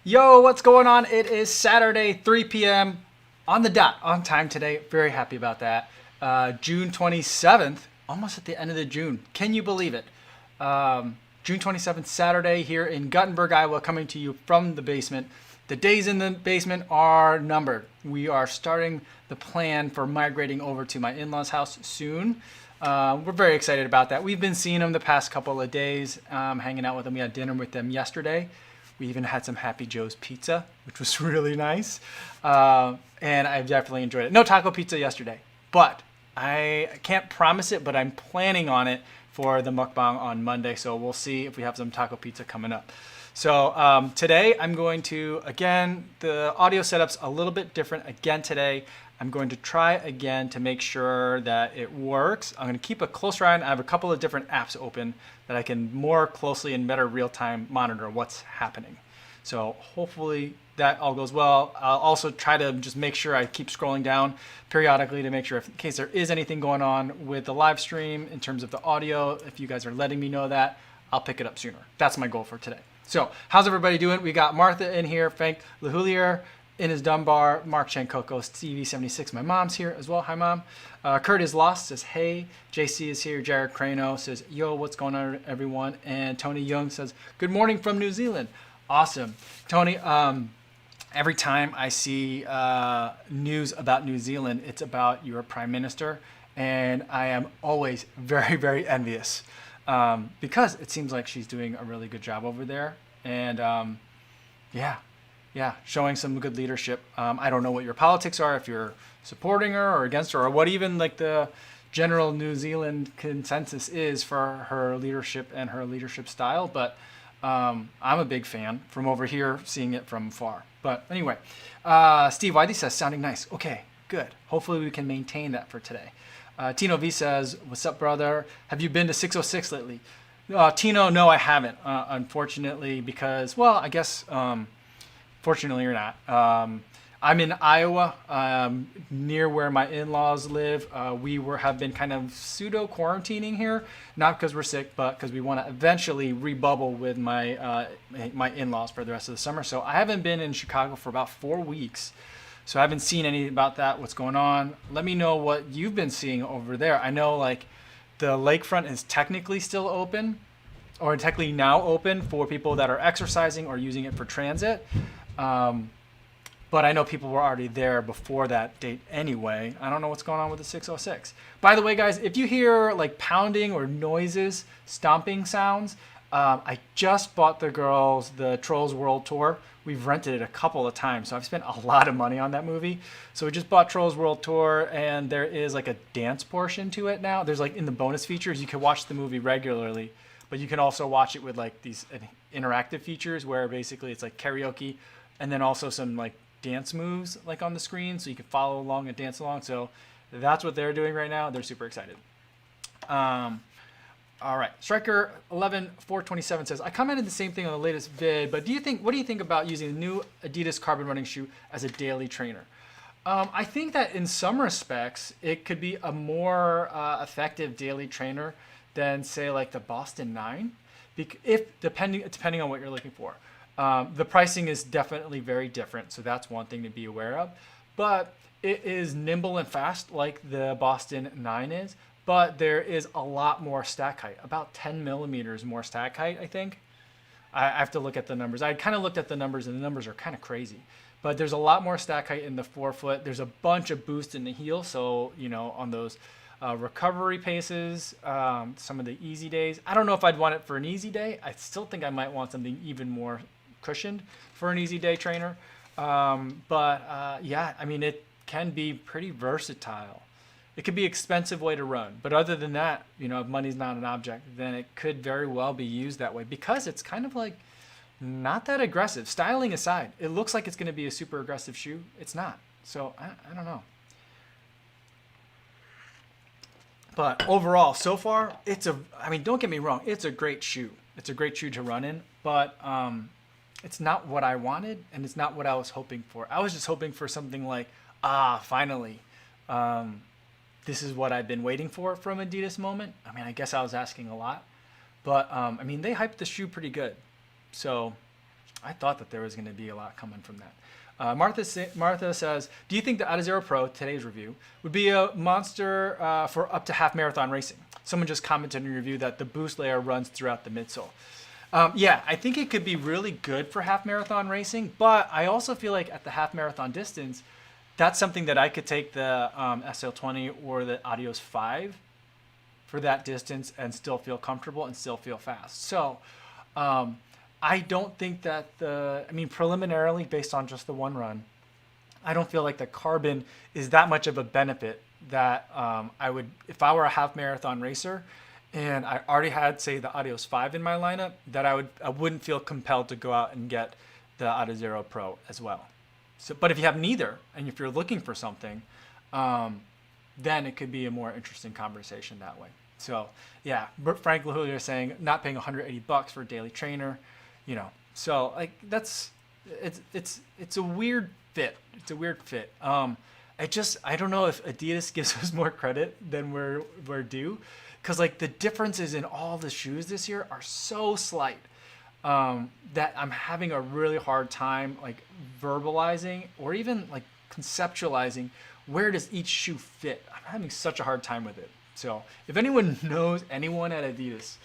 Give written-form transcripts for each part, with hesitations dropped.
Yo, what's going on? It is Saturday, 3 p.m. on the dot, on time today. Very happy about that. June 27th, almost at the end of the June. Can you believe it? June 27th, Saturday here in Guttenberg, Iowa, coming to you from the basement. The days in the basement are numbered. We are starting the plan for migrating over to my in-laws' house soon. We're very excited about that. We've been seeing them the past couple of days, hanging out with them. We had dinner with them yesterday. We even had some Happy Joe's pizza, which was really nice. And I've definitely enjoyed it. No taco pizza yesterday, but I can't promise it, but I'm planning on it for the mukbang on Monday. So we'll see if we have some taco pizza coming up. So today I'm going to, again, the audio setup's a little bit different again today. I'm going to try again to make sure that it works. I'm going to keep a closer eye on. I have a couple of different apps open that I can more closely and better real-time monitor what's happening. So hopefully that all goes well. I'll also try to just make sure I keep scrolling down periodically to make sure in case there is anything going on with the live stream in terms of the audio. If you guys are letting me know that, I'll pick it up sooner. That's my goal for today. So how's everybody doing? We got Martha in here, Frank Lehulier in his Dunbar, Mark Chankoko, Stevie76. My mom's here as well. Hi, Mom. Kurt is lost, says, hey. JC is here. Jared Crano says, yo, what's going on, everyone? And Tony Young says, good morning from New Zealand. Awesome. Tony, every time I see news about New Zealand, it's about your prime minister. And I am always very, very envious because it seems like she's doing a really good job over there. And yeah, showing some good leadership. I don't know what your politics are, if you're supporting her or against her, or what even like the general New Zealand consensus is for her leadership and her leadership style. But I'm a big fan from over here, seeing it from far. But anyway, Steve Whitey says, sounding nice. Okay, good. Hopefully we can maintain that for today. Tino V says, what's up, brother? Have you been to 606 lately? Tino, no, I haven't, unfortunately, because, well, I guess... fortunately or not. I'm in Iowa, near where my in-laws live. We have been kind of pseudo quarantining here, not because we're sick, but because we want to eventually rebubble with my in-laws for the rest of the summer. So I haven't been in Chicago for about 4 weeks. So I haven't seen any about that, what's going on. Let me know what you've been seeing over there. I know like the lakefront is technically still open, or technically now open for people that are exercising or using it for transit. But I know people were already there before that date anyway. I don't know what's going on with the 606. By the way, guys, if you hear like pounding or noises, stomping sounds, I just bought the girls the Trolls World Tour. We've rented it a couple of times, so I've spent a lot of money on that movie. So we just bought Trolls World Tour, and there is like a dance portion to it now. There's like in the bonus features, you can watch the movie regularly, but you can also watch it with like these interactive features where basically it's like karaoke, and then also some like dance moves like on the screen, so you can follow along and dance along. So that's what they're doing right now. They're super excited. All right, Striker 11427 says, I commented the same thing on the latest vid, but what do you think about using the new Adidas carbon running shoe as a daily trainer? I think that in some respects it could be a more effective daily trainer than say like the Boston 9, depending on what you're looking for. The pricing is definitely very different, so that's one thing to be aware of. But it is nimble and fast like the Boston 9 is, but there is a lot more stack height, about 10 millimeters more stack height, I think. I have to look at the numbers. I kind of looked at the numbers, and the numbers are kind of crazy. But there's a lot more stack height in the forefoot. There's a bunch of boost in the heel, so, you know, on those recovery paces, some of the easy days. I don't know if I'd want it for an easy day. I still think I might want something even more cushioned for an easy day trainer. Yeah, I mean, it can be pretty versatile. It could be an expensive way to run, but other than that, you know, if money's not an object, then it could very well be used that way because it's kind of like not that aggressive. Styling aside, it looks like it's going to be a super aggressive shoe. It's not. So I don't know. But overall, so far, I mean, don't get me wrong, it's a great shoe. It's a great shoe to run in, but it's not what I wanted, and it's not what I was hoping for. I was just hoping for something like, finally, this is what I've been waiting for from Adidas moment. I mean, I guess I was asking a lot, but I mean, they hyped the shoe pretty good. So I thought that there was going to be a lot coming from that. Martha says, do you think the Adizero Pro, today's review, would be a monster for up to half marathon racing? Someone just commented in a review that the boost layer runs throughout the midsole. Yeah, I think it could be really good for half marathon racing, but I also feel like at the half marathon distance, that's something that I could take the SL20 or the Adios 5 for that distance and still feel comfortable and still feel fast. So I don't think that preliminarily, based on just the one run, I don't feel like the carbon is that much of a benefit that I would, if I were a half marathon racer and I already had, say, the Adios 5 in my lineup, that I wouldn't feel compelled to go out and get the Adizero Pro as well. So, but if you have neither, and if you're looking for something, then it could be a more interesting conversation that way. So yeah, Frank LaHulia is saying not paying $180 for a daily trainer, So like it's a weird fit. It's a weird fit. I don't know if Adidas gives us more credit than we're due, because like the differences in all the shoes this year are so slight. That I'm having a really hard time like verbalizing or even like conceptualizing where does each shoe fit. I'm having such a hard time with it. So if anyone knows anyone at Adidas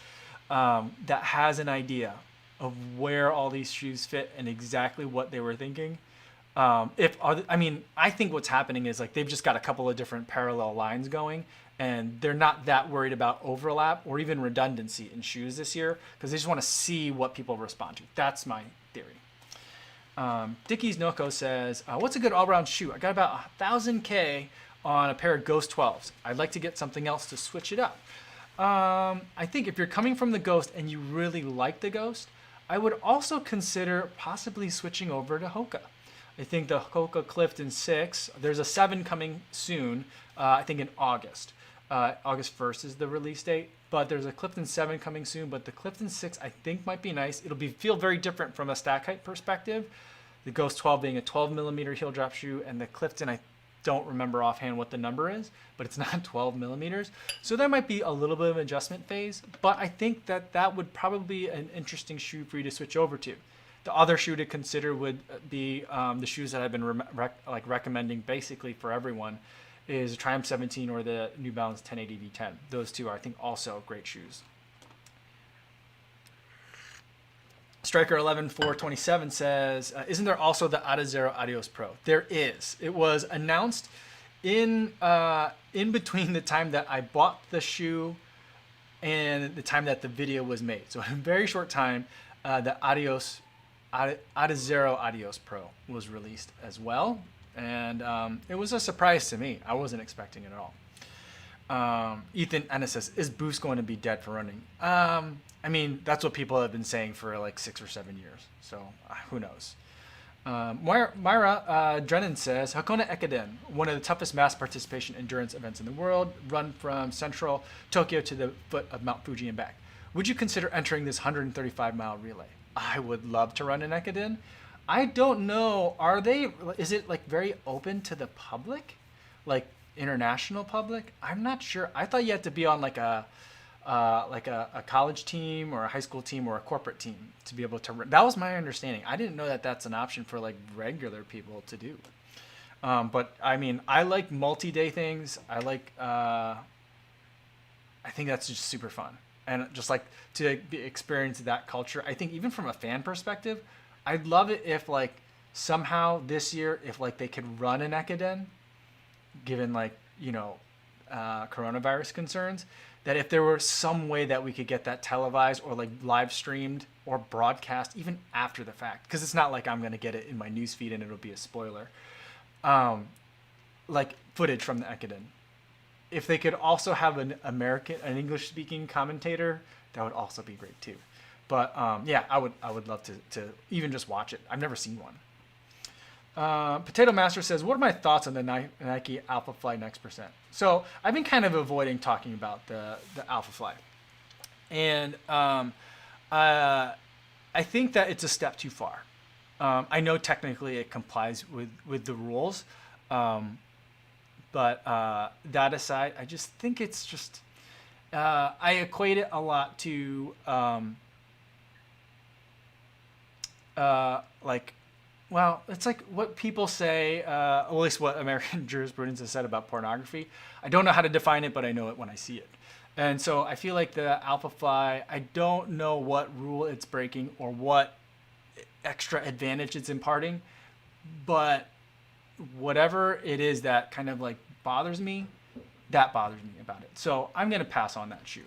that has an idea of where all these shoes fit and exactly what they were thinking, I think what's happening is like they've just got a couple of different parallel lines going, and they're not that worried about overlap or even redundancy in shoes this year because they just want to see what people respond to. That's my theory. Dickies Noko says, what's a good all-around shoe? I got about 1,000K on a pair of Ghost 12s. I'd like to get something else to switch it up. I think if you're coming from the Ghost and you really like the Ghost, I would also consider possibly switching over to Hoka. I think the Hoka Clifton 6, there's a 7 coming soon, I think in August. August 1st is the release date, but there's a Clifton 7 coming soon, but the Clifton 6 I think might be nice. It'll feel very different from a stack height perspective. The Ghost 12 being a 12 millimeter heel drop shoe, and the Clifton, I don't remember offhand what the number is, but it's not 12 millimeters. So there might be a little bit of an adjustment phase, but I think that would probably be an interesting shoe for you to switch over to. The other shoe to consider would be the shoes that I've been recommending basically for everyone is a Triumph 17 or the New Balance 1080 V10. Those two are, I think, also great shoes. Striker 11427 says, isn't there also the Adizero Adios Pro? There is. It was announced in between the time that I bought the shoe and the time that the video was made. So in a very short time, the Adizero Adios Pro was released as well. And it was a surprise to me. I wasn't expecting it at all. Ethan Ennis says, is Boost going to be dead for running? That's what people have been saying for like 6 or 7 years. So who knows? Myra Drennan says, Hakone Ekiden, one of the toughest mass participation endurance events in the world, run from central Tokyo to the foot of Mount Fuji and back. Would you consider entering this 135-mile relay? I would love to run in Ekiden. I don't know. Is it like very open to the public? Like international public? I'm not sure. I thought you had to be on like a college team or a high school team or a corporate team to be able to run. That was my understanding. I didn't know that that's an option for like regular people to do. But I like multi-day things. I think that's just super fun. And just like to experience that culture. I think even from a fan perspective, I'd love it if like somehow this year, if like they could run an Ekiden, given like, coronavirus concerns, that if there were some way that we could get that televised or like live streamed or broadcast even after the fact, because it's not like I'm going to get it in my newsfeed and it'll be a spoiler, like footage from the Ekiden. If they could also have an English speaking commentator, that would also be great too. But yeah, I would love to even just watch it. I've never seen one. Potato Master says, what are my thoughts on the Nike Alpha Fly Next Percent? So I've been kind of avoiding talking about the Alpha Fly. And I think that it's a step too far. I know technically it complies with the rules. But that aside, I just think it's just, I equate it a lot to like, well, it's like what people say, at least what American jurisprudence has said about pornography. I don't know how to define it, but I know it when I see it. And so I feel like the alpha fly, I don't know what rule it's breaking or what extra advantage it's imparting, but whatever it is that kind of like bothers me, that bothers me about it. So I'm going to pass on that shoe.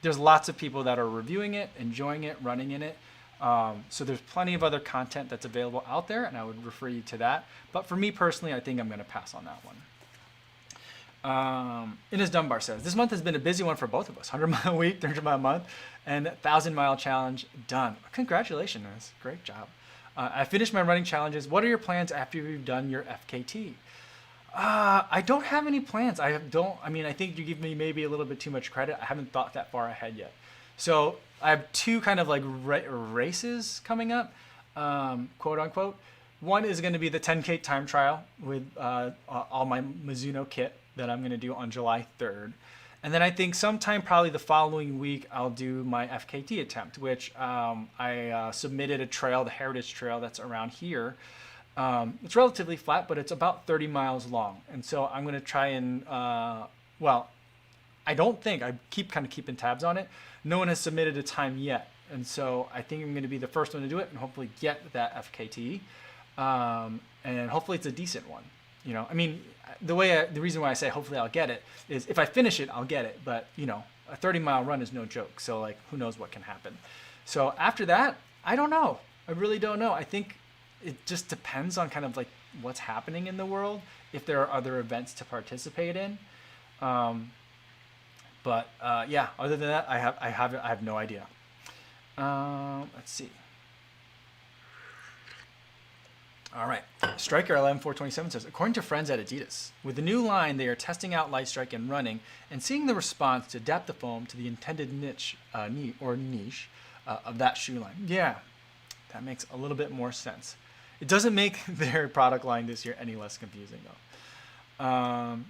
There's lots of people that are reviewing it, enjoying it, running in it. So there's plenty of other content that's available out there, and I would refer you to that. But for me personally, I think I'm going to pass on that one. Ines Dunbar says, this month has been a busy one for both of us. 100-mile week, 300-mile month, and 1,000-mile challenge done. Congratulations, Ines. Great job. I finished my running challenges. What are your plans after you've done your FKT? I don't have any plans. I think you give me maybe a little bit too much credit. I haven't thought that far ahead yet. So I have two kind of like races coming up, quote unquote. One is going to be the 10K time trial with all my Mizuno kit that I'm going to do on July 3rd. And then I think sometime probably the following week, I'll do my FKT attempt, which I submitted a trail, the Heritage Trail that's around here. It's relatively flat, but it's about 30 miles long. And so I'm going to try and, I keep kind of keeping tabs on it. No one has submitted a time yet. And so I think I'm going to be the first one to do it and hopefully get that FKT. And hopefully it's a decent one. You know, I mean, the reason why I say hopefully I'll get it is if I finish it, I'll get it. But, you know, a 30-mile run is no joke. So, like, who knows what can happen. So after that, I don't know. I really don't know. I think it just depends on kind of like what's happening in the world, if there are other events to participate in. Other than that, I have no idea. Let's see. All right. Striker 11427 says, according to friends at Adidas, with the new line, they are testing out Light Strike and running and seeing the response to adapt the foam to the intended niche of that shoe line. Yeah, that makes a little bit more sense. It doesn't make their product line this year any less confusing, though.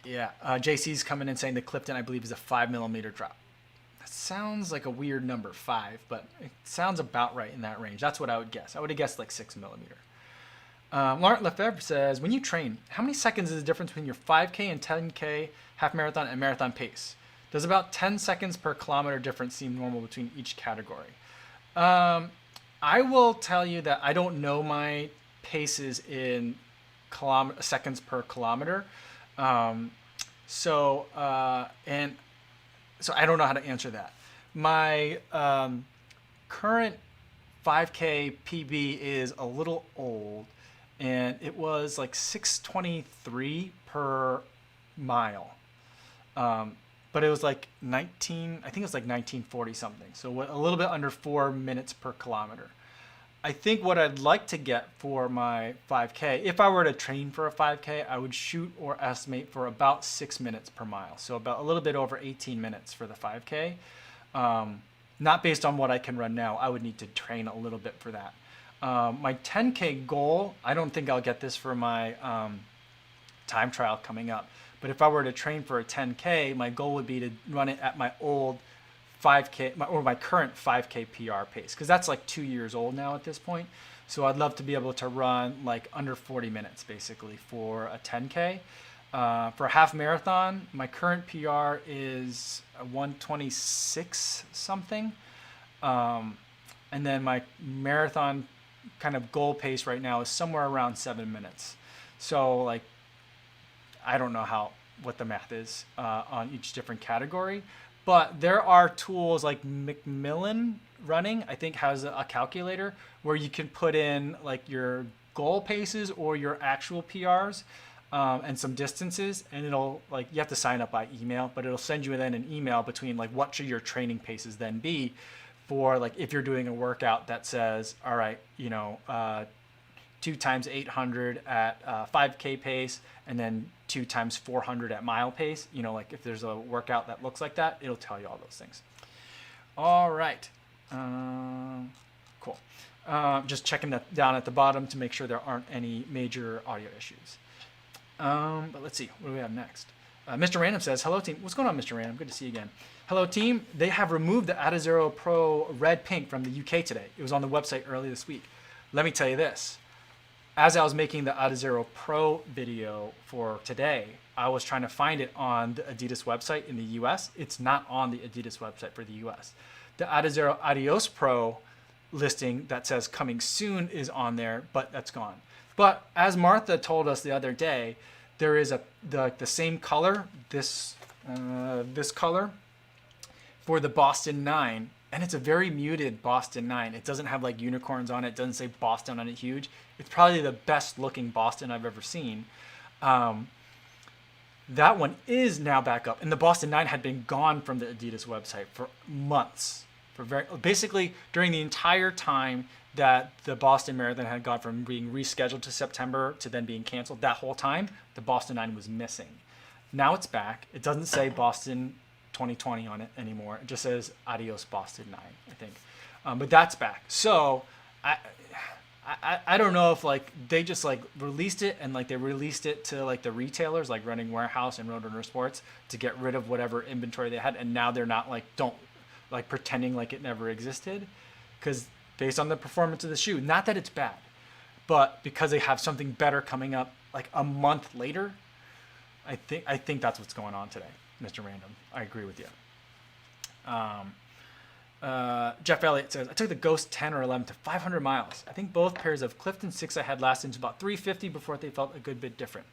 JC's coming in saying the Clifton, I believe, is a 5mm drop. That sounds like a weird number, 5, but it sounds about right in that range. That's what I would guess. I would have guessed like 6mm. Laurent Lefebvre says, when you train, how many seconds is the difference between your 5K and 10K half marathon and marathon pace? Does about 10 seconds per kilometer difference seem normal between each category? I will tell you that I don't know my paces in seconds per kilometer. So I don't know how to answer that. My current 5K PB is a little old, and it was like 6:23 per mile. But it was like 1940 something. So a little bit under 4 minutes per kilometer. I think what I'd like to get for my 5K, if I were to train for a 5K, I would shoot or estimate for about 6 minutes per mile. So about a little bit over 18 minutes for the 5K. Not based on what I can run now. I would need to train a little bit for that. My 10K goal, I don't think I'll get this for my time trial coming up. But if I were to train for a 10K, my goal would be to run it at my old 5K or my current 5K PR pace, because that's like 2 years old now at this point. So I'd love to be able to run like under 40 minutes basically for a 10K. For a half marathon, my current PR is 126 something. And then my marathon kind of goal pace right now is somewhere around 7 minutes. So like, I don't know what the math is on each different category, but there are tools like Macmillan Running, I think, has a calculator where you can put in like your goal paces or your actual PRs and some distances, and it'll like, you have to sign up by email, but it'll send you then an email between like what should your training paces then be for like if you're doing a workout that says, all right, 2 times 800 at 5K pace, and then 2 times 400 at mile pace. Like if there's a workout that looks like that, it'll tell you all those things. All right. Cool. Just checking that down at the bottom to make sure there aren't any major audio issues. But let's see. What do we have next? Mr. Random says, hello team. What's going on, Mr. Random? Good to see you again. Hello team, they have removed the Adizero Pro Red Pink from the UK today. It was on the website early this week. Let me tell you this. As I was making the Adizero Pro video for today, I was trying to find it on the Adidas website in the US. It's not on the Adidas website for the US. The Adizero Adios Pro listing that says coming soon is on there, but that's gone. But as Martha told us the other day, there is the same color, this color, for the Boston 9, and it's a very muted Boston 9. It doesn't have like unicorns on it. It doesn't say Boston on it huge. It's probably the best looking Boston I've ever seen. That one is now back up, and the Boston 9 had been gone from the Adidas website for months. Basically during the entire time that the Boston Marathon had gone from being rescheduled to September to then being canceled, that whole time the Boston 9 was missing. Now it's back. It doesn't say Boston 2020 on it anymore. It just says Adios Boston 9, I think. But that's back. So I don't know if like they just like released it and like they released it to like the retailers like Running Warehouse and Roadrunner Sports to get rid of whatever inventory they had, and now they're not like pretending like it never existed, because based on the performance of the shoe, not that it's bad, but because they have something better coming up like a month later, I think that's what's going on today. Mr. Random, I agree with you. Jeff Elliott says, I took the Ghost 10 or 11 to 500 miles. I think both pairs of Clifton 6 I had lasted to about 350 before they felt a good bit different.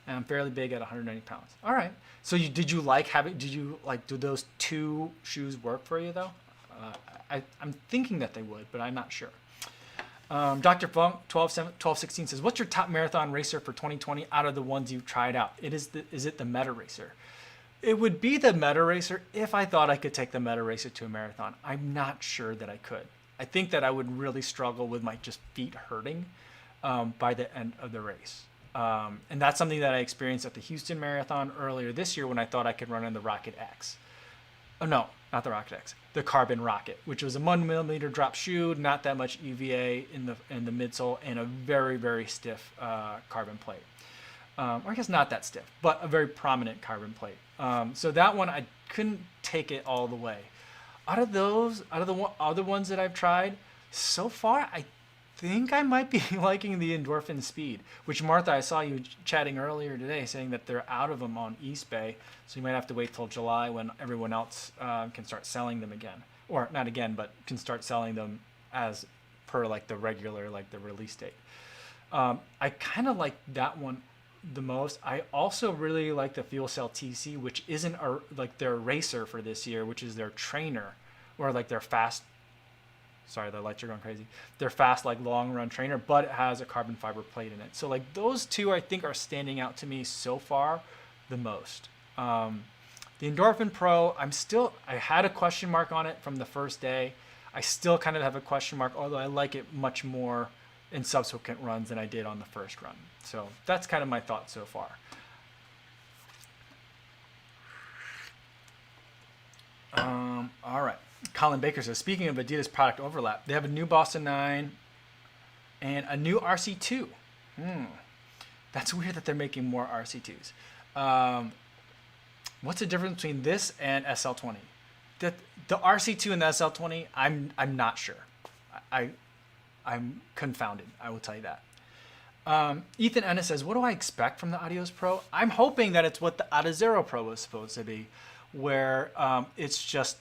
And I'm fairly big at 190 pounds. All right. So did you like do those two shoes work for you though? I'm thinking that they would, but I'm not sure. Dr. Funk 1216 says, what's your top marathon racer for 2020 out of the ones you've tried out? Is it the Meta Racer? It would be the Meta Racer if I thought I could take the Meta Racer to a marathon. I'm not sure that I could. I think that I would really struggle with my just feet hurting by the end of the race. And that's something that I experienced at the Houston Marathon earlier this year when I thought I could run in the Rocket X. Oh no, not the Rocket X, the Carbon Rocket, which was a 1mm drop shoe, not that much EVA in the midsole, and a very, very stiff carbon plate. Or I guess not that stiff, but a very prominent carbon plate. So that one, I couldn't take it all the way. Out of the other ones that I've tried, so far, I think I might be liking the Endorphin Speed, which Martha, I saw you chatting earlier today saying that they're out of them on East Bay. So you might have to wait till July when everyone else can start selling them again. Or not again, but can start selling them as per like the regular, like the release date. I kind of like that one the most. I also really like the Fuel Cell TC, which isn't like their racer for this year, which is their trainer, or like their fast. Sorry, the lights are going crazy. Their fast, like long run trainer, but it has a carbon fiber plate in it. So like those two, I think, are standing out to me so far the most. The Endorphin Pro, I had a question mark on it from the first day. I still kind of have a question mark, although I like it much more in subsequent runs than I did on the first run. So that's kind of my thought so far. All right. Colin Baker says, speaking of Adidas product overlap, they have a new Boston 9 and a new RC2. That's weird that they're making more RC2s. What's the difference between this and SL20? The RC2 and the SL20, I'm not sure. I'm confounded, I will tell you that. Ethan Ennis says, what do I expect from the Adios Pro? I'm hoping that it's what the Adizero Pro was supposed to be, where it's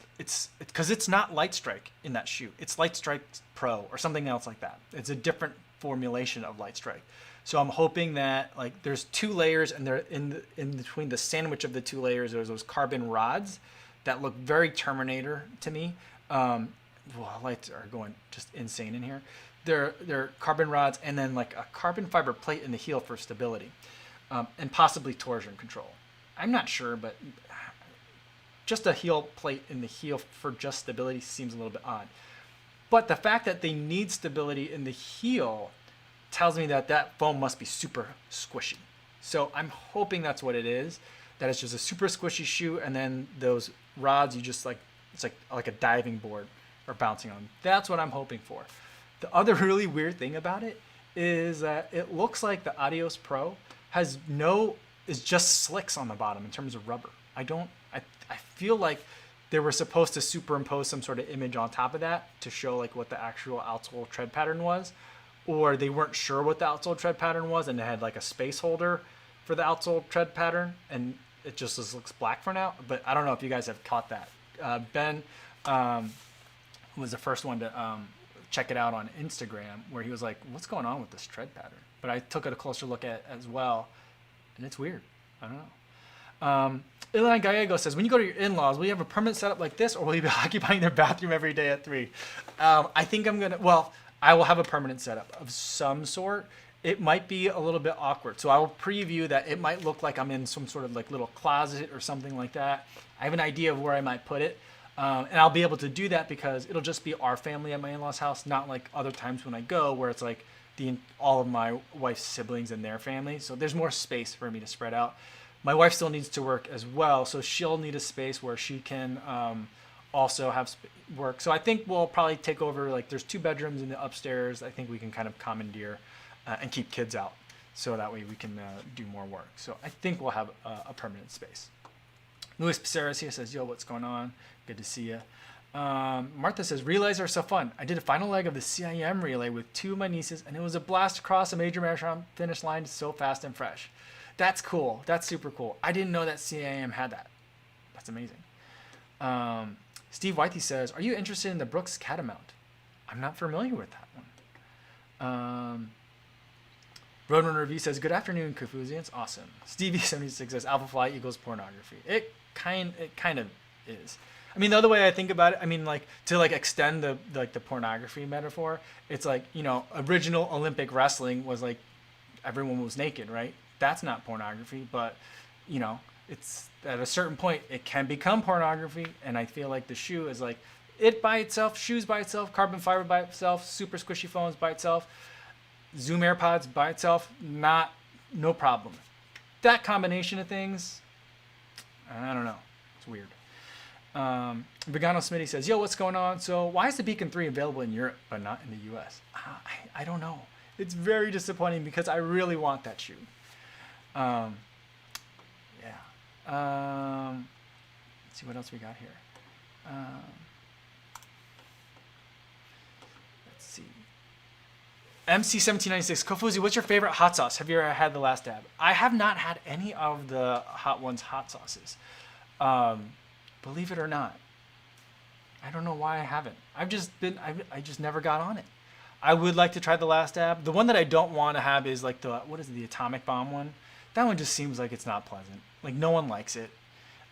because it's not Light Strike in that shoe. It's Light Strike Pro or something else like that. It's a different formulation of Light Strike. So I'm hoping that like there's two layers, and they're in between the sandwich of the two layers, there's those carbon rods that look very Terminator to me. Lights are going just insane in here. They're carbon rods, and then like a carbon fiber plate in the heel for stability, and possibly torsion control. I'm not sure, but just a heel plate in the heel for just stability seems a little bit odd. But the fact that they need stability in the heel tells me that that foam must be super squishy. So I'm hoping that's what it is, that it's just a super squishy shoe, and then those rods, you just like, it's like a diving board or bouncing on. That's what I'm hoping for. The other really weird thing about it is that it looks like the Adios Pro is just slicks on the bottom in terms of rubber. I feel like they were supposed to superimpose some sort of image on top of that to show like what the actual outsole tread pattern was, or they weren't sure what the outsole tread pattern was and they had like a space holder for the outsole tread pattern and it just looks black for now. But I don't know if you guys have caught that. Ben was the first one to check it out on Instagram, where he was like, what's going on with this tread pattern? But I took it a closer look at as well, and it's weird. I don't know. Ilan Gallego says, when you go to your in-laws, will you have a permanent setup like this, or will you be occupying their bathroom every day at 3? I think I will have a permanent setup of some sort. It might be a little bit awkward. So I will preview that it might look like I'm in some sort of like little closet or something like that. I have an idea of where I might put it. And I'll be able to do that because it'll just be our family at my in-laws house, not like other times when I go where it's like all of my wife's siblings and their family. So there's more space for me to spread out. My wife still needs to work as well, so she'll need a space where she can also have work. So I think we'll probably take over, like there's 2 bedrooms in the upstairs. I think we can kind of commandeer and keep kids out so that way we can do more work. So I think we'll have a permanent space. Luis Piceras here says, yo, what's going on? Good to see you. Martha says, relays are so fun. I did a final leg of the CIM relay with 2 of my nieces, and it was a blast across a major marathon finish line so fast and fresh. That's cool. That's super cool. I didn't know that CIM had that. That's amazing. Steve Whitey says, are you interested in the Brooks Catamount? I'm not familiar with that one. Roadrunner Review says, good afternoon, Kofuzi. It's awesome. Stevie76 says, Alpha Fly equals pornography. It kind of is. I mean, the other way I think about it, I mean, like to like extend the pornography metaphor, it's like, you know, original Olympic wrestling was like everyone was naked, right? That's not pornography, but you know, it's at a certain point it can become pornography, and I feel like the shoe is like it by itself, shoes by itself, carbon fiber by itself, super squishy phones by itself, Zoom AirPods by itself, no problem. That combination of things, I don't know, it's weird. Vegano Smitty says, yo, what's going on? So why is the Beacon 3 available in Europe but not in the US? I don't know. It's very disappointing because I really want that shoe. Yeah. Let's see what else we got here. Let's see. MC1796, Kofuzi, what's your favorite hot sauce? Have you ever had the Last Dab? I have not had any of the Hot Ones hot sauces. Believe it or not. I don't know why I haven't. I just never got on it. I would like to try the Last Dab. The one that I don't want to have is like the Atomic Bomb one. That one just seems like it's not pleasant. Like no one likes it.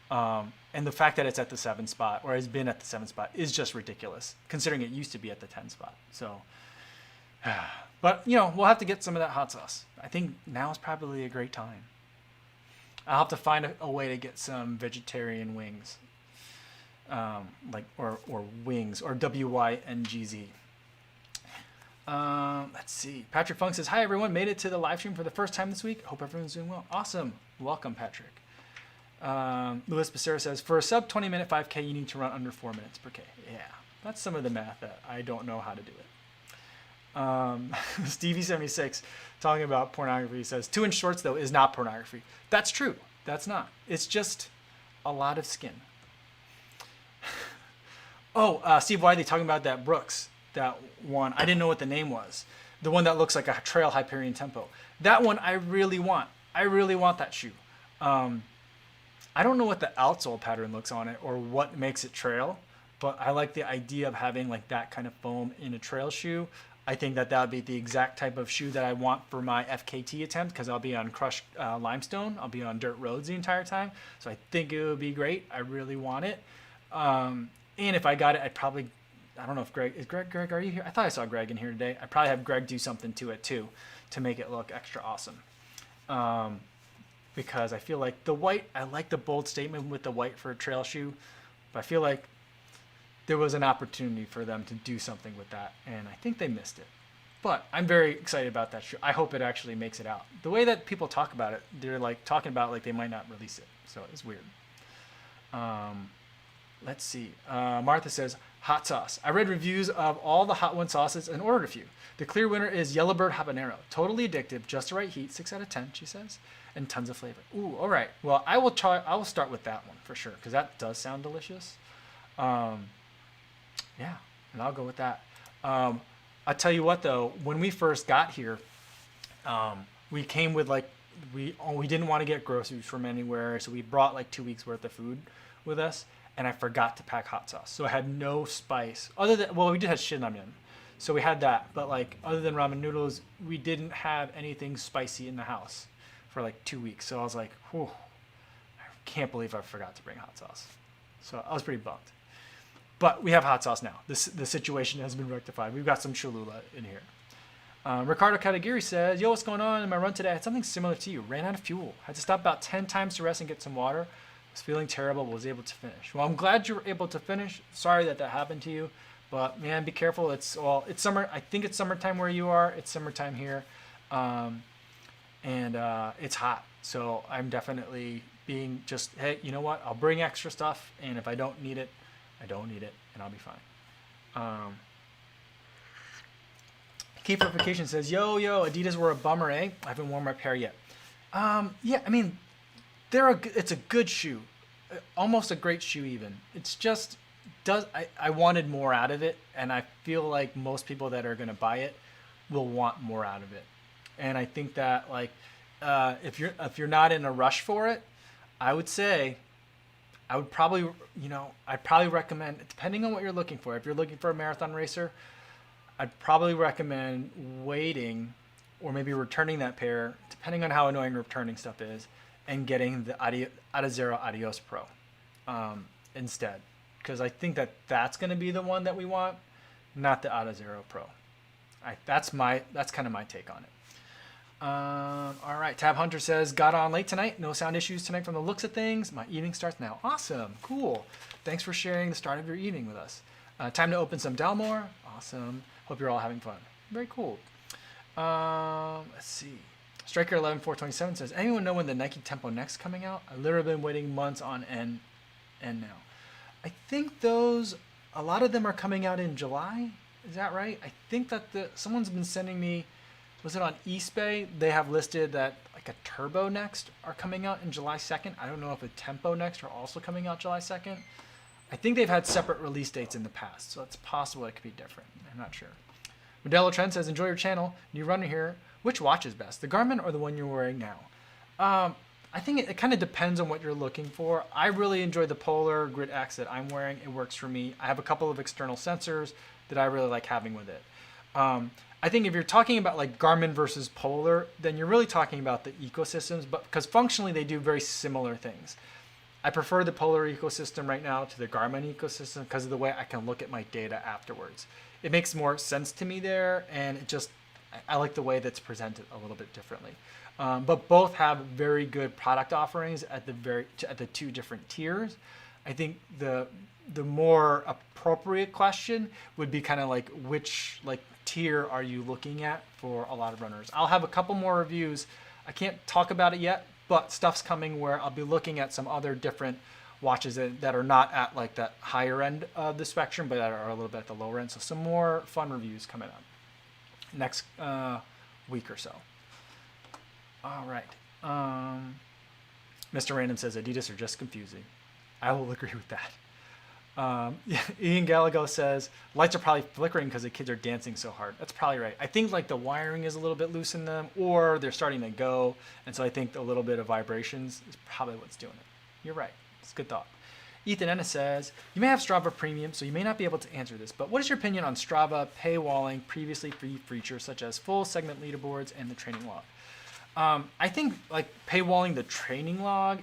And the fact that it's at the 7 spot, or has been at the 7 spot, is just ridiculous, considering it used to be at the 10 spot. So, but you know, we'll have to get some of that hot sauce. I think now is probably a great time. I'll have to find a way to get some vegetarian wings. Or wings, or WYNGZ. Let's see. Patrick Funk says, hi everyone, made it to the live stream for the first time this week. Hope everyone's doing well. Awesome. Welcome, Patrick. Luis Becerra says, for a sub 20-minute 5K, you need to run under 4 minutes per K. Yeah, that's some of the math that I don't know how to do it. Stevie76 talking about pornography says, 2-inch shorts though is not pornography. That's true. That's not. It's just a lot of skin. Steve Wiley talking about that Brooks, that one. I didn't know what the name was. The one that looks like a Trail Hyperion Tempo. That one I really want. I really want that shoe. I don't know what the outsole pattern looks on it or what makes it trail, but I like the idea of having like that kind of foam in a trail shoe. I think that would be the exact type of shoe that I want for my FKT attempt, because I'll be on crushed limestone. I'll be on dirt roads the entire time. So I think it would be great. I really want it. And if I got it, I'd probably, I don't know if Greg, Greg, are you here? I thought I saw Greg in here today. I'd probably have Greg do something to it too, to make it look extra awesome. Because I feel like the white, I like the bold statement with the white for a trail shoe, but I feel like there was an opportunity for them to do something with that, and I think they missed it. But I'm very excited about that shoe. I hope it actually makes it out. The way that people talk about it, they're like talking about like they might not release it, so it's weird. Let's see. Martha says, hot sauce. I read reviews of all the Hot One sauces and ordered a few. The clear winner is Yellowbird Habanero. Totally addictive, just the right heat, 6 out of 10, she says, and tons of flavor. Ooh, all right. Well, I will start with that one for sure, because that does sound delicious. Um, yeah, and I'll go with that. I tell you what though, when we first got here, we came with like we didn't want to get groceries from anywhere, so we brought like 2 weeks worth of food with us, and I forgot to pack hot sauce, so I had no spice other than we did have shinramen, so we had that, but like other than ramen noodles, we didn't have anything spicy in the house for like 2 weeks. So I was like, whew, I can't believe I forgot to bring hot sauce. So I was pretty bummed. But we have hot sauce now. The situation has been rectified. We've got some Cholula in here. Ricardo Katagiri says, yo, what's going on? In my run today, I had something similar to you. Ran out of fuel. Had to stop about 10 times to rest and get some water. Was feeling terrible, but was able to finish. Well, I'm glad you were able to finish. Sorry that happened to you. But, man, be careful. It's summer. I think it's summertime where you are. It's summertime here. And it's hot. So I'm definitely being just, hey, you know what? I'll bring extra stuff. And if I don't need it, I don't need it. And I'll be fine. Key Verification says, yo, Adidas were a bummer, eh? I haven't worn my pair yet. Yeah, I mean, it's a good shoe. Almost a great shoe even. It's just, I wanted more out of it, and I feel like most people that are going to buy it will want more out of it. And I think that, like, if you're not in a rush for it, I would say, I'd probably recommend, depending on what you're looking for. If you're looking for a marathon racer, I'd probably recommend waiting or maybe returning that pair, depending on how annoying returning stuff is, and getting the Adizero Adios Pro instead. Because I think that's going to be the one that we want, not the Adizero Pro. That's kind of my take on it. All right, Tab Hunter says, got on late tonight. No sound issues tonight from the looks of things. My evening starts now. Awesome. Cool. Thanks for sharing the start of your evening with us. Time to open some Dalmore. Awesome. Hope you're all having fun. Very cool. Let's see. Striker 11427 says, anyone know when the Nike Tempo Next coming out? I've literally been waiting months on end now. I think a lot of them are coming out in July. Is that right? I think that someone's been sending me, was it on eBay? They have listed that like a Turbo Next are coming out in July 2nd. I don't know if a Tempo Next are also coming out July 2nd. I think they've had separate release dates in the past, so it's possible it could be different. I'm not sure. Modelo Trent says, enjoy your channel. New runner here. Which watch is best, the Garmin or the one you're wearing now? I think it kind of depends on what you're looking for. I really enjoy the Polar Grid X that I'm wearing. It works for me. I have a couple of external sensors that I really like having with it. I think if you're talking about like Garmin versus Polar, then you're really talking about the ecosystems, but because functionally they do very similar things. I prefer the Polar ecosystem right now to the Garmin ecosystem because of the way I can look at my data afterwards. It makes more sense to me there, and I like the way that's presented a little bit differently. But both have very good product offerings at the two different tiers. I think the more appropriate question would be kind of like which tier are you looking at for a lot of runners. I'll have a couple more reviews. I can't talk about it yet, but stuff's coming where I'll be looking at some other different watches that are not at like that higher end of the spectrum, but that are a little bit at the lower end. So some more fun reviews coming up next week or so. All right. Mr. Random says Adidas are just confusing. I will agree with that. Ian Gallagher says lights are probably flickering because the kids are dancing so hard. That's probably right. I think like the wiring is a little bit loose in them, or they're starting to go, and so I think a little bit of vibrations is probably what's doing it. You're right. It's a good thought. Ethan Ennis says, you may have Strava Premium, so you may not be able to answer this, but what is your opinion on Strava paywalling previously free features such as full segment leaderboards and the training log? I think like paywalling the training log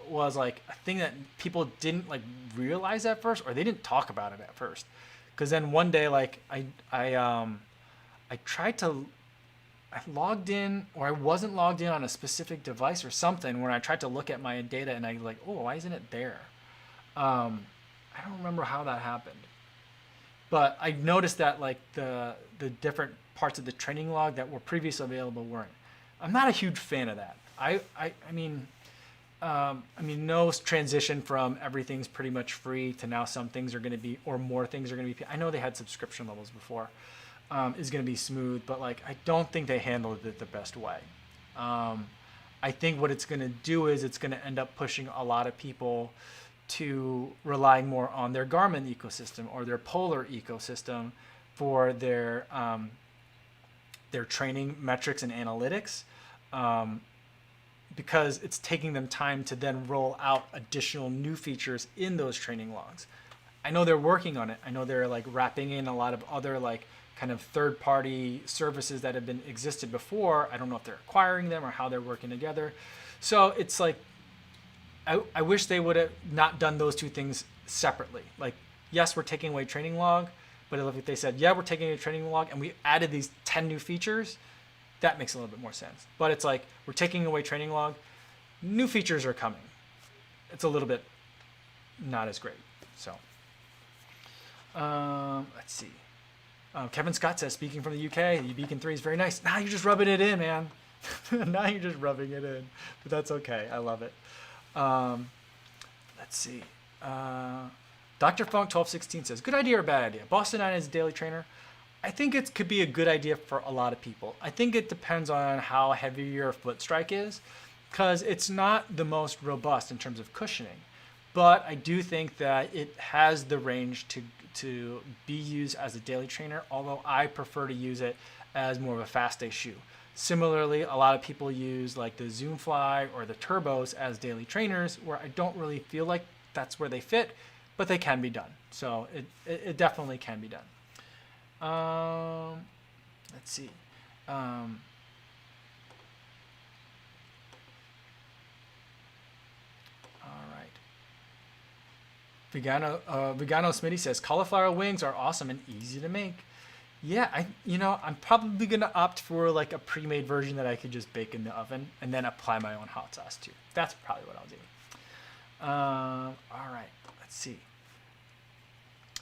was like a thing that people didn't like realize at first, or they didn't talk about it at first. Because then one day, like I logged in, or I wasn't logged in on a specific device or something, when I tried to look at my data and I like, oh, why isn't it there? I don't remember how that happened, but I noticed that like the different parts of the training log that were previously available weren't. I'm not a huge fan of that. I mean, no transition from everything's pretty much free to now some things are going to be, or more things are going to be. I know they had subscription levels before, is going to be smooth, but like I don't think they handled it the best way. I think what it's going to do is it's going to end up pushing a lot of people to relying more on their Garmin ecosystem or their Polar ecosystem for their training metrics and analytics, because it's taking them time to then roll out additional new features in those training logs. I know they're working on it. I know they're like wrapping in a lot of other like kind of third-party services that have been existed before. I don't know if they're acquiring them or how they're working together. So it's like, I wish they would have not done those two things separately. Like, yes, we're taking away training log, but if they said, yeah, we're taking away training log and we added these 10 new features, that makes a little bit more sense. But it's like, we're taking away training log, new features are coming. It's a little bit not as great. So, let's see. Kevin Scott says, speaking from the UK, the Beacon 3 is very nice. Now you're just rubbing it in, man. Now you're just rubbing it in. But that's okay. I love it. Let's see. Dr. Funk 1216 says, good idea or bad idea? Boston 9 is a daily trainer. I think it could be a good idea for a lot of people. I think it depends on how heavy your foot strike is, because it's not the most robust in terms of cushioning. But I do think that it has the range to be used as a daily trainer, although I prefer to use it as more of a fast day shoe. Similarly, a lot of people use like the Zoom Fly or the Turbos as daily trainers, where I don't really feel like that's where they fit, but they can be done. So it definitely can be done. Let's see. All right. Vegano Smitty says, cauliflower wings are awesome and easy to make. Yeah, I'm probably gonna opt for like a pre-made version that I could just bake in the oven and then apply my own hot sauce to. That's probably what I'll do. All right, let's see.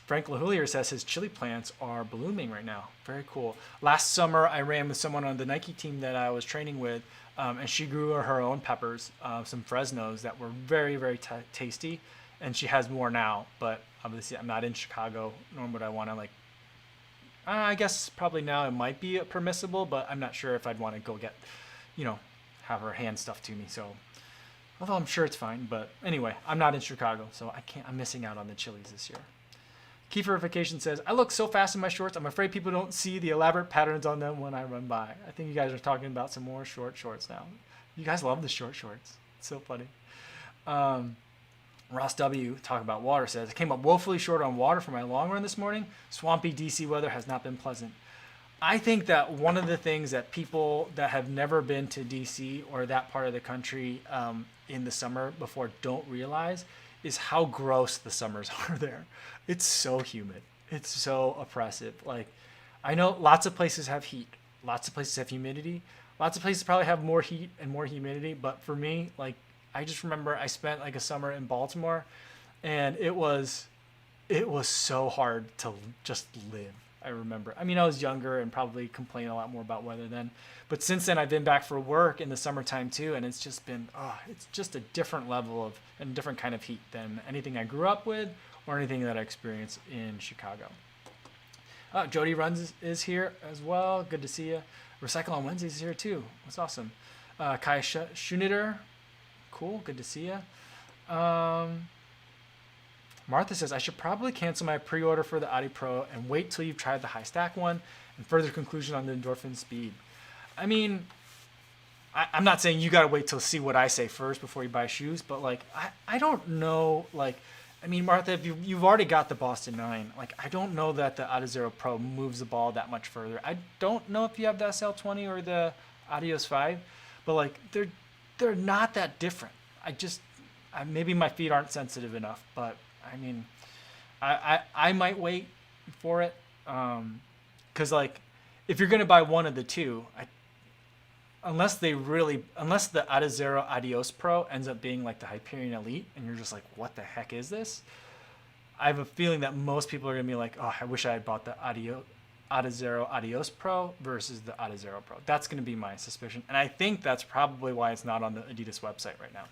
Frank LaHoulier says his chili plants are blooming right now. Very cool. Last summer, I ran with someone on the Nike team that I was training with, and she grew her own peppers, some Fresnos that were very, very tasty, and she has more now. But obviously, I'm not in Chicago, nor would I want to like. I guess probably now it might be permissible, but I'm not sure if I'd want to go get, have her hand stuff to me. So, although I'm sure it's fine, but anyway, I'm not in Chicago, so I'm missing out on the chilies this year. Keyferification says, I look so fast in my shorts, I'm afraid people don't see the elaborate patterns on them when I run by. I think you guys are talking about some more short shorts now. You guys love the short shorts. It's so funny. Ross W. talking about water says, I came up woefully short on water for my long run this morning. Swampy DC weather has not been pleasant. I think that one of the things that people that have never been to DC or that part of the country in the summer before don't realize is how gross the summers are there. It's so humid. It's so oppressive. Like, I know lots of places have heat. Lots of places have humidity. Lots of places probably have more heat and more humidity. But for me, like, I just remember I spent like a summer in Baltimore, and it was so hard to just live. I remember. I mean, I was younger and probably complained a lot more about weather then. But since then, I've been back for work in the summertime too, and it's just been, it's just a different level of and different kind of heat than anything I grew up with or anything that I experienced in Chicago. Jody Runs is here as well. Good to see you. Recycle on Wednesdays is here too. That's awesome. Kai Schunitter. Cool. Good to see you. Martha says, I should probably cancel my pre-order for the Adi Pro and wait till you've tried the high stack one and further conclusion on the endorphin speed. I mean, I'm not saying you got to wait till see what I say first before you buy shoes, but like, I don't know, like, I mean, Martha, if you've already got the Boston 9, like, I don't know that the Adizero Pro moves the ball that much further. I don't know if you have the SL20 or the Adios 5, but like, they're not that different. Maybe my feet aren't sensitive enough, but I mean, I might wait for it, because like, if you're gonna buy one of the two, unless the Adizero Adios Pro ends up being like the Hyperion Elite, and you're just like, what the heck is this? I have a feeling that most people are gonna be like, oh, I wish I had bought the Adizero Adios Pro versus the Adizero Pro. That's gonna be my suspicion, and I think that's probably why it's not on the Adidas website right now.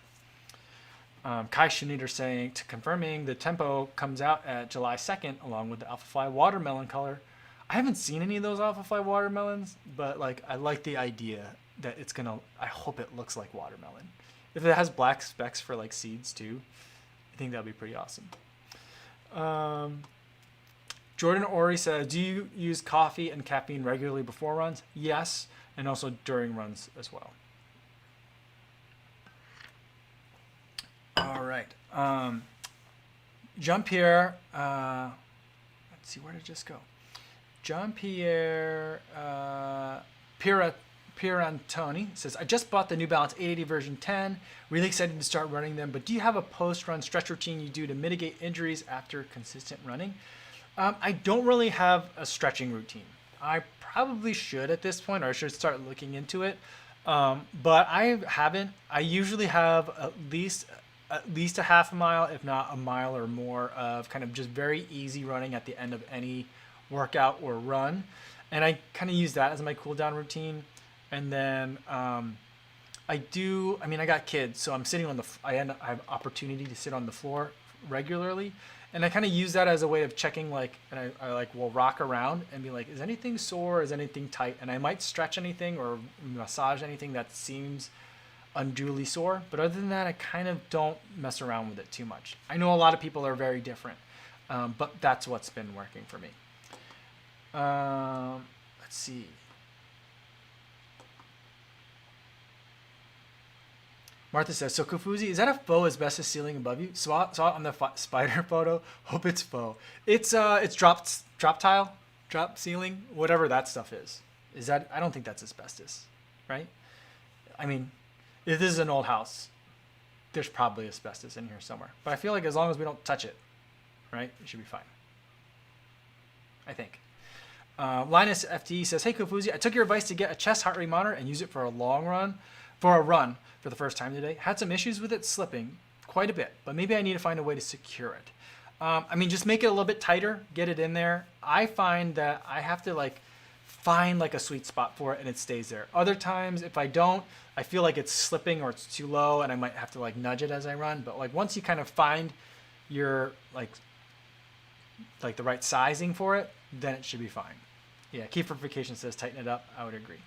Kai Schunitter confirming the Tempo comes out at July 2nd along with the Alphafly watermelon color. I haven't seen any of those Alphafly watermelons, but like, I like the idea that I hope it looks like watermelon. If it has black specks for like seeds too, I think that'd be pretty awesome. Jordan Ori says, do you use coffee and caffeine regularly before runs? Yes, and also during runs as well. All right. Jean-Pierre, let's see, where did it just go? Jean-Pierre Pierantoni says, I just bought the New Balance 880 version 10. Really excited to start running them, but do you have a post-run stretch routine you do to mitigate injuries after consistent running? I don't really have a stretching routine. I probably should at this point, or I should start looking into it. But I haven't. I usually have at least a half a mile, if not a mile or more, of kind of just very easy running at the end of any workout or run. And I kind of use that as my cool down routine. And then I got kids, so I'm sitting on I have opportunity to sit on the floor regularly. And I kind of use that as a way of checking, and I will rock around and be like, is anything sore? Is anything tight? And I might stretch anything or massage anything that seems unduly sore. But other than that, I kind of don't mess around with it too much. I know a lot of people are very different, but that's what's been working for me. Let's see. Martha says, so Kofuzi, is that a faux asbestos ceiling above you? Saw it on the spider photo. Hope it's faux. It's drop tile, drop ceiling, whatever that stuff is. Is that? I don't think that's asbestos, right? I mean, if this is an old house, there's probably asbestos in here somewhere. But I feel like as long as we don't touch it, right, it should be fine. I think. Linus FT says, hey Kofuzi, I took your advice to get a chest heart rate monitor and use it for a run for the first time today. Had some issues with it slipping quite a bit, but maybe I need to find a way to secure it. Just make it a little bit tighter, get it in there. I find that I have to find a sweet spot for it and it stays there. Other times, if I don't, I feel like it's slipping or it's too low and I might have to nudge it as I run. But once you kind of find your the right sizing for it, then it should be fine. Yeah, Keyfortification says tighten it up. I would agree.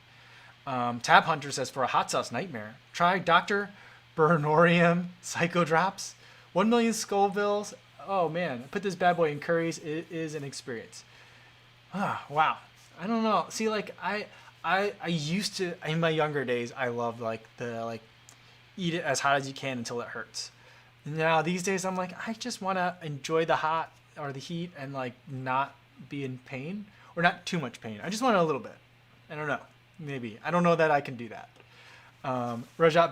Tab Hunter says, for a hot sauce nightmare, try Dr. Bernorium Psycho Drops. 1 million Scovilles. Oh man, put this bad boy in curries. It is an experience. Wow. I don't know. See, I used to, in my younger days, I loved eat it as hot as you can until it hurts. Now these days I'm I just want to enjoy the hot or the heat and not be in pain or not too much pain. I just want a little bit. I don't know. Maybe. I don't know that I can do that. Rajat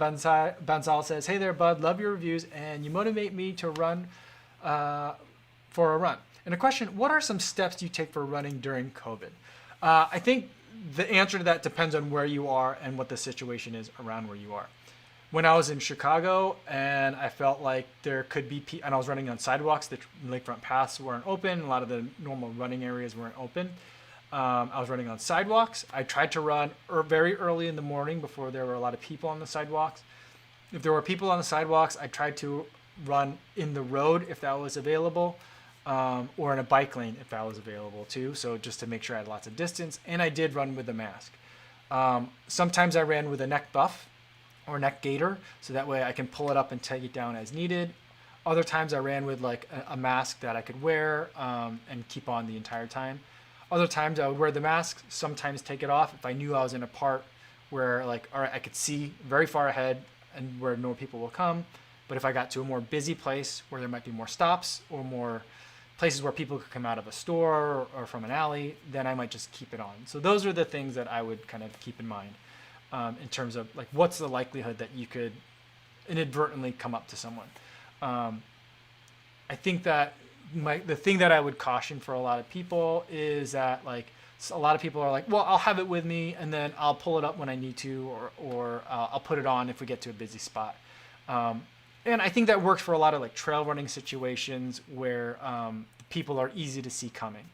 Bansal says, hey there, bud. Love your reviews, and you motivate me to run for a run. And a question, what are some steps you take for running during COVID? I think the answer to that depends on where you are and what the situation is around where you are. When I was in Chicago and I felt like there could be, and I was running on sidewalks, the lakefront paths weren't open. A lot of the normal running areas weren't open. I was running on sidewalks. I tried to run very early in the morning before there were a lot of people on the sidewalks. If there were people on the sidewalks, I tried to run in the road if that was available, or in a bike lane if that was available too. So just to make sure I had lots of distance. And I did run with a mask. Sometimes I ran with a neck buff or neck gaiter, so that way I can pull it up and take it down as needed. Other times I ran with a mask that I could wear and keep on the entire time. Other times I would wear the mask, sometimes take it off if I knew I was in a part where all right, I could see very far ahead and where no people will come. But if I got to a more busy place where there might be more stops or more places where people could come out of a store or from an alley, then I might just keep it on. So those are the things that I would kind of keep in mind in terms of what's the likelihood that you could inadvertently come up to someone. I think that the thing that I would caution for a lot of people is that a lot of people are well, I'll have it with me and then I'll pull it up when I need to, or I'll put it on if we get to a busy spot. And I think that works for a lot of trail running situations where people are easy to see coming.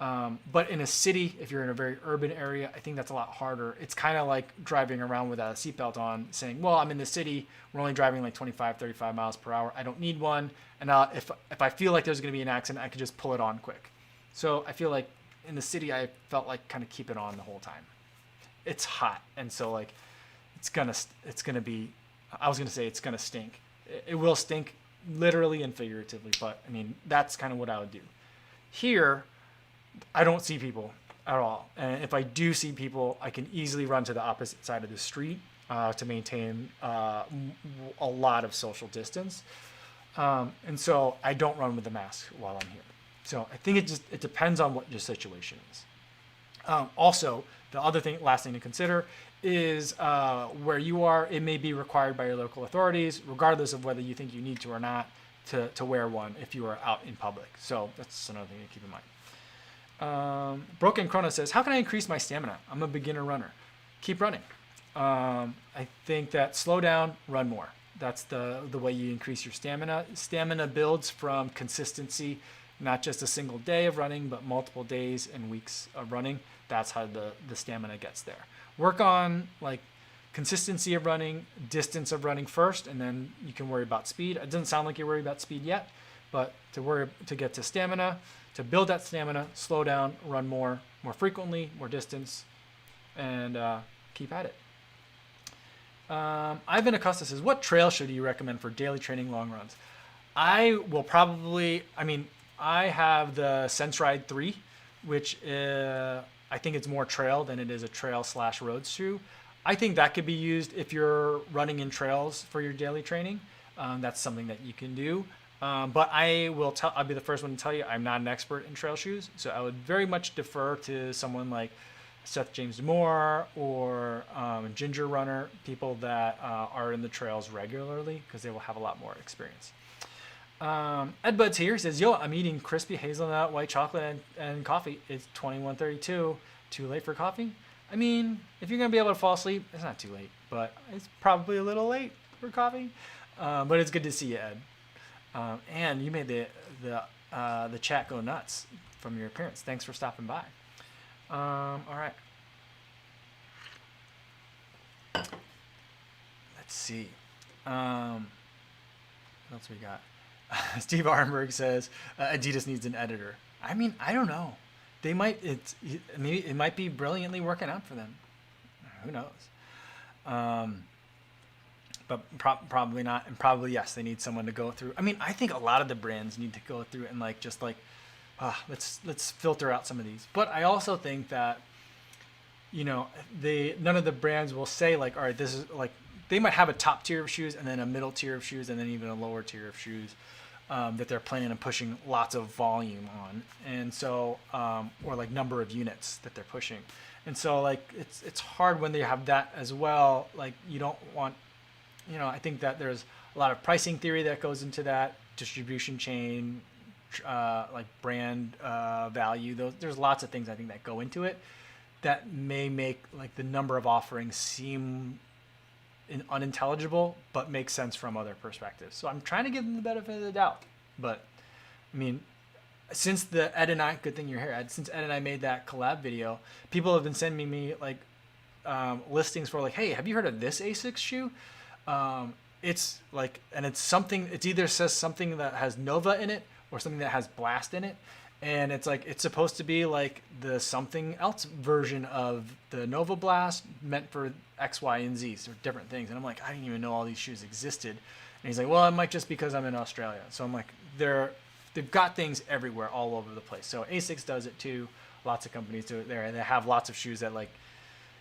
But in a city, if you're in a very urban area, I think that's a lot harder. It's kind of like driving around without a seatbelt on, saying, well, I'm in the city, we're only driving 25, 35 miles per hour. I don't need one. And if I feel like there's going to be an accident, I could just pull it on quick. So I feel like in the city, I felt kind of keep it on the whole time. It's hot. And so it's going to be, I was going to say it's going to stink. It will stink literally and figuratively. But I mean, that's kind of what I would do. Here, I don't see people at all. And if I do see people, I can easily run to the opposite side of the street to maintain a lot of social distance. And so I don't run with a mask while I'm here. So I think it depends on what your situation is. Also, the last thing to consider is where you are. It may be required by your local authorities, regardless of whether you think you need to or not, to wear one if you are out in public. So that's another thing to keep in mind. Broken Chrono says, how can I increase my stamina? I'm a beginner runner. Keep running. I think that slow down, run more. That's the way you increase your stamina. Stamina builds from consistency, not just a single day of running, but multiple days and weeks of running. That's how the stamina gets there. Work on like consistency of running, distance of running first, and then you can worry about speed. It doesn't sound like you're worried about speed yet, but to get to stamina, to build that stamina, slow down, run more frequently, more distance, and keep at it. Ivan Acosta says, what trail should you recommend for daily training long runs? I have the Sense Ride 3, which I think it's more trail than it is a trail/road shoe. I think that could be used if you're running in trails for your daily training. That's something that you can do. But I'll be the first one to tell you, I'm not an expert in trail shoes. So I would very much defer to someone like Seth James Moore or Ginger Runner, people that are in the trails regularly, because they will have a lot more experience. Ed Bud's here. He says, yo, I'm eating crispy hazelnut, white chocolate, and coffee. It's 21:32. Too late for coffee? I mean, if you're going to be able to fall asleep, it's not too late, but it's probably a little late for coffee. But it's good to see you, Ed. And you made the chat go nuts from your appearance. Thanks for stopping by. All right. Let's see. What else we got? Steve Arnberg says Adidas needs an editor. I mean, I don't know. It might be brilliantly working out for them. Who knows? But probably not. And probably yes, they need someone to go through. I mean, I think a lot of the brands need to go through and let's filter out some of these. But I also think that none of the brands will say like, all right, this is like, they might have a top tier of shoes and then a middle tier of shoes and then even a lower tier of shoes that they're planning on pushing lots of volume on, and so or like number of units that they're pushing, and so like it's hard when they have that as well. Like you don't want, I think that there's a lot of pricing theory that goes into that, distribution chain, like brand value. There's lots of things I think that go into it that may make like the number of offerings seem unintelligible, but makes sense from other perspectives. So I'm trying to give them the benefit of the doubt. But I mean, since Ed and I, good thing you're here, Ed, since Ed and I made that collab video, people have been sending me like listings for like, hey, have you heard of this Asics shoe? It's like, and it's something, it either says something that has Nova in it or something that has Blast in it. And it's like, it's supposed to be like the something else version of the Nova Blast meant for X, Y, and Z, so different things. And I'm like, I didn't even know all these shoes existed. And he's like, well, it might just because I'm in Australia. So I'm like, they've got things everywhere, all over the place. So Asics does it too. Lots of companies do it there. And they have lots of shoes that like,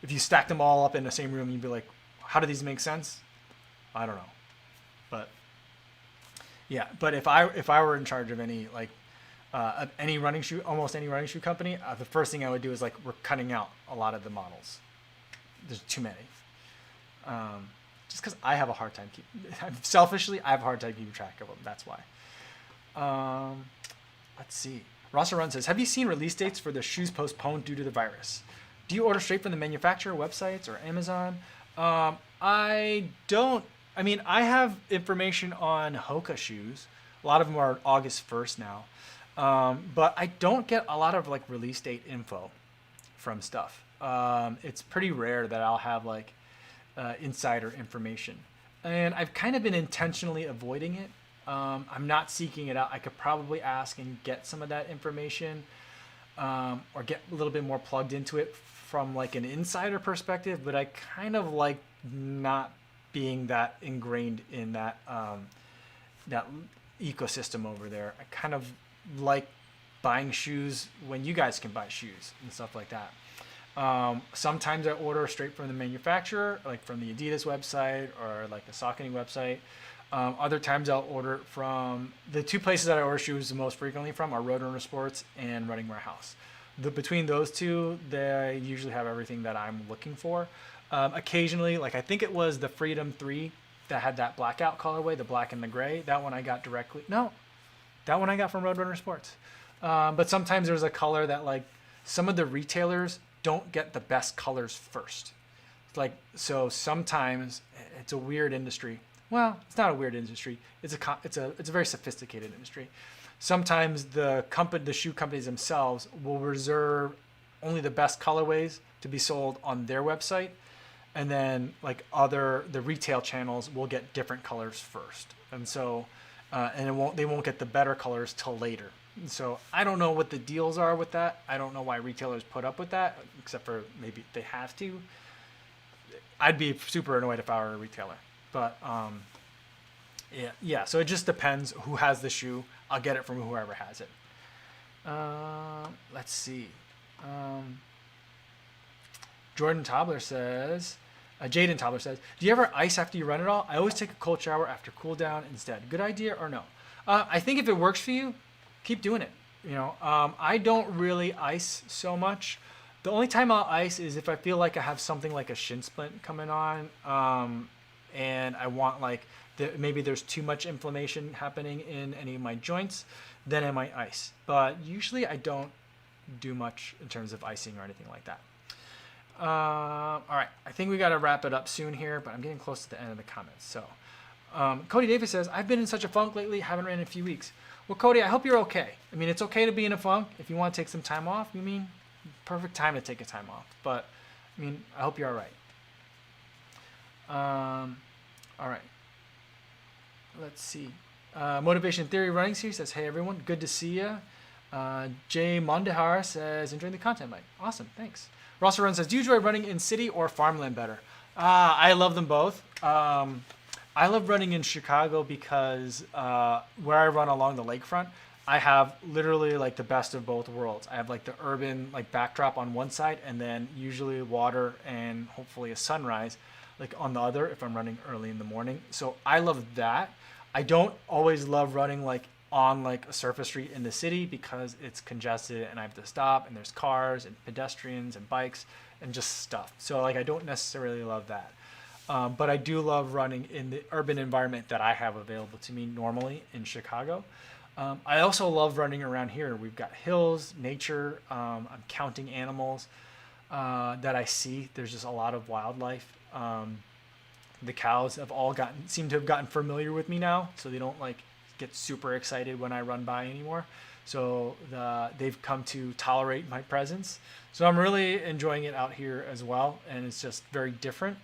if you stack them all up in the same room, you'd be like, how do these make sense? I don't know. But yeah, but if I were in charge of any like, any running shoe, almost any running shoe company, the first thing I would do is like, we're cutting out a lot of the models. There's too many. Just because I have a hard time selfishly, I have a hard time keeping track of them. That's why. Let's see. Rossa Run says, have you seen release dates for the shoes postponed due to the virus? Do you order straight from the manufacturer websites or Amazon? I don't. I mean, I have information on Hoka shoes. A lot of them are August 1st now. But I don't get a lot of like release date info from stuff. It's pretty rare that I'll have like insider information, and I've kind of been intentionally avoiding it. I'm not seeking it out. I could probably ask and get some of that information, or get a little bit more plugged into it from like an insider perspective, but I kind of like not being that ingrained in that that ecosystem over there. I kind of like buying shoes when you guys can buy shoes and stuff like that. Sometimes I order straight from the manufacturer, like from the Adidas website or like the Saucony website. Other times I'll order from the two places that I order shoes the most frequently from are Roadrunner Sports and Running Warehouse. Between those two, they usually have everything that I'm looking for. Occasionally, like I think it was the Freedom 3 that had that blackout colorway, the black and the gray. That one I got directly. No, that one I got from Roadrunner Sports. But sometimes there's a color that like some of the retailers don't get the best colors first. Like, so sometimes it's a weird industry. Well, it's not a weird industry. It's a very sophisticated industry. Sometimes the shoe companies themselves will reserve only the best colorways to be sold on their website, and then like the retail channels will get different colors first. And so, they won't get the better colors till later. So I don't know what the deals are with that. I don't know why retailers put up with that, except for maybe they have to. I'd be super annoyed if I were a retailer. But yeah. So it just depends who has the shoe. I'll get it from whoever has it. Let's see. Jaden Tobler says, do you ever ice after you run it all? I always take a cold shower after cool down instead. Good idea or no? I think if it works for you, keep doing it. I don't really ice so much. The only time I'll ice is if I feel like I have something like a shin splint coming on, and I want like maybe there's too much inflammation happening in any of my joints, then I might ice. But usually I don't do much in terms of icing or anything like that. All right, I think we got to wrap it up soon here, but I'm getting close to the end of the comments. So Cody Davis says, I've been in such a funk lately, haven't ran in a few weeks. Well, Cody, I hope you're okay. I mean, it's okay to be in a funk. If you want to take some time off, perfect time to take a time off. But, I hope you're all right. All right. Let's see. Motivation Theory Running Series says, hey, everyone. Good to see you. Jay Mondahar says, enjoying the content, Mike. Awesome. Thanks. Roster Run says, do you enjoy running in city or farmland better? I love them both. I love running in Chicago because where I run along the lakefront, I have literally like the best of both worlds. I have like the urban like backdrop on one side, and then usually water and hopefully a sunrise like on the other if I'm running early in the morning. So I love that. I don't always love running like on like a surface street in the city because it's congested and I have to stop and there's cars and pedestrians and bikes and just stuff. So like I don't necessarily love that. But I do love running in the urban environment that I have available to me normally in Chicago. I also love running around here. We've got hills, nature. I'm counting animals that I see. There's just a lot of wildlife. The cows have all seem to have gotten familiar with me now, so they don't like get super excited when I run by anymore. So they've come to tolerate my presence. So I'm really enjoying it out here as well, and it's just very different.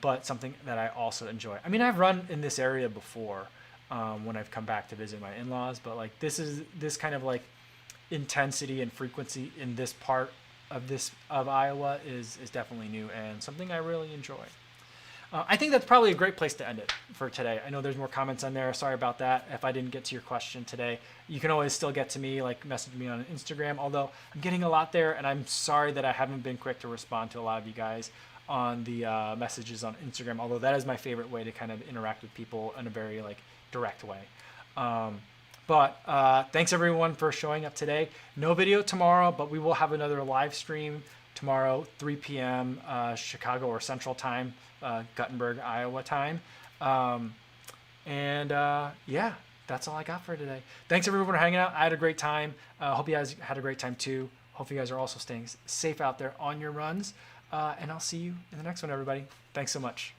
But something that I also enjoy. I've run in this area before when I've come back to visit my in-laws, but like this kind of like intensity and frequency in this part of Iowa is definitely new and something I really enjoy. I think that's probably a great place to end it for today. I know there's more comments on there. Sorry about that. If I didn't get to your question today, you can always still get to me, like message me on Instagram, although I'm getting a lot there, and I'm sorry that I haven't been quick to respond to a lot of you guys on the messages on Instagram, although that is my favorite way to kind of interact with people in a very like direct way. But thanks everyone for showing up today. No video tomorrow, but we will have another live stream tomorrow, 3 p.m. Chicago or Central Time, Guttenberg, Iowa time. Yeah, that's all I got for today. Thanks everyone for hanging out. I had a great time. Hope you guys had a great time too. Hope you guys are also staying safe out there on your runs. And I'll see you in the next one, everybody. Thanks so much.